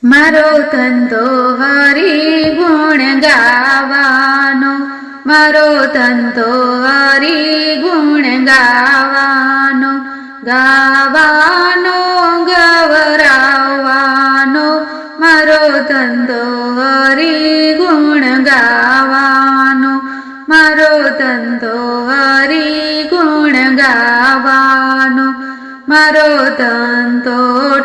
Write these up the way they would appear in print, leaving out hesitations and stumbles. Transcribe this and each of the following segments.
મારો ધંધો હરી ગુણ ગાવાનો, મારો ધંધો હરી ગુણ ગાવાનો, ગાવાનો ગવરાવવાનો, મારો ધંધો હરી ગુણ ગાવાનો, મારો ધંધો હરી ગુણ ગાવાનો, મારો ધંધો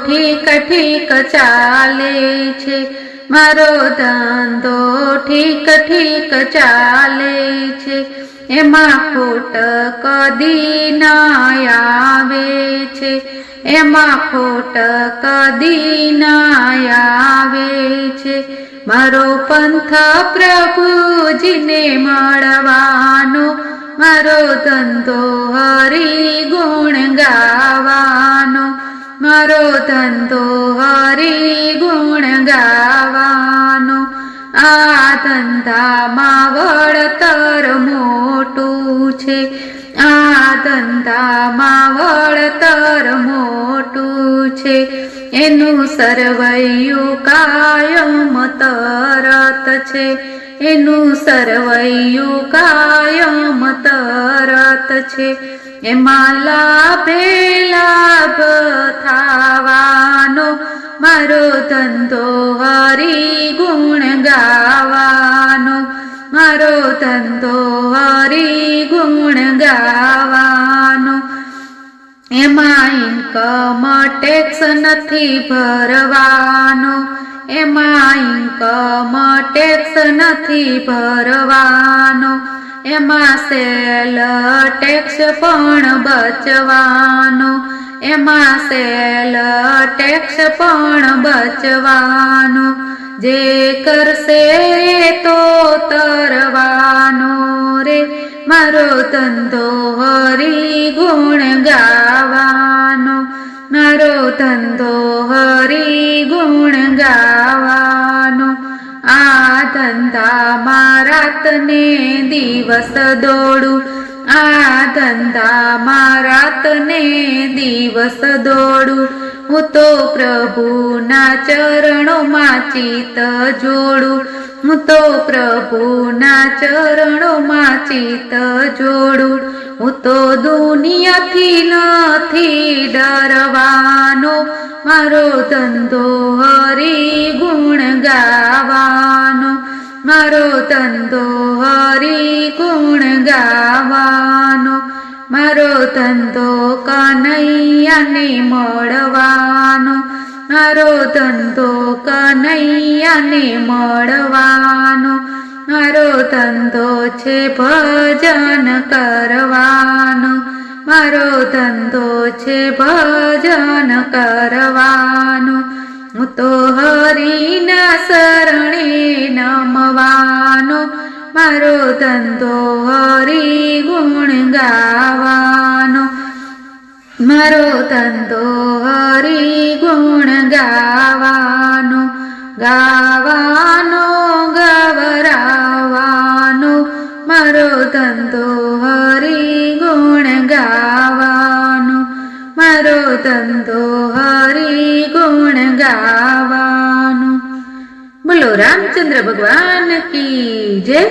ઠીક ઠીક ચાલે છે, મારો ધંધો ઠીક ઠીક ચાલે છે, એમાં ખોટ કદી ના આવે છે, એમાં ખોટ કદી ના આવે છે, મારો પંથ પ્રભુજીને મળવાનો, મારો ધંધો હરી ગુણ ગાવાનો, મારો ધંધો હરી ગુણ ગાવાનો, આ ધંધામાં વળતર મોટું છે, આ ધંધામાં વળતર મોટું છે, એનું સરવૈયું કાયમ તરત છે, એનું સરવૈયું કાયમ તરત છે, એમાં લાભે લાભ થાવાનો, મારો ધંધો હરી ગુણ ગાવાનો, મારો ધંધો હરી ગુણ ગાવાનો, એમાં ઇન્કમ ટેક્સ નથી ભરવાનો, એમાં ઇન્કમ ટેક્સ નથી ભરવાનો, એમાં સેલ ટેક્સ પણ બચવાનો, એમાં સેલ ટેક્સ પણ બચવાનો, જે કરશે તો તરવાનો રે, મારો ધંધો હરી ગુણ ગાવાનો, મારો ધંધો હરી ગુણ ગાવાનો, આ ધંધામાં રાત ને દિવસ દોડું, આ ધંધામાં રાત ને દિવસ દોડું, હું તો પ્રભુના ચરણોમાં ચિત્ત જોડું, હું તો પ્રભુના ચરણોમાં ચિત્ત જોડું, હું તો દુનિયાથી નથી ડરવાનો, મારો ધંધો હરી ગુણ ગાવાનો, મારો ધંધો હરી ગુણ ગાવાનો, મારો ધંધો કનૈયાને મળવાનો, મારો ધંધો કનૈયાને મળવાનો, મારો ધંધો છે ભજન કરવાનો, મારો ધંધો છે ભજન કરવાનો, હું તો હરિના શરણે નમવાનો, મારો ધંધો હરી ગુણ ગાવાનો, મારો ધંધો હરી ગુણ ગાવાનો, ગાવાનો ગવરાવવાનો, મારો ધંધો હરી ગુણ ગાવાનો, મારો ધંધો હરી ગુણ ગાવાનો। બોલો રામચંદ્ર ભગવાન કી જય।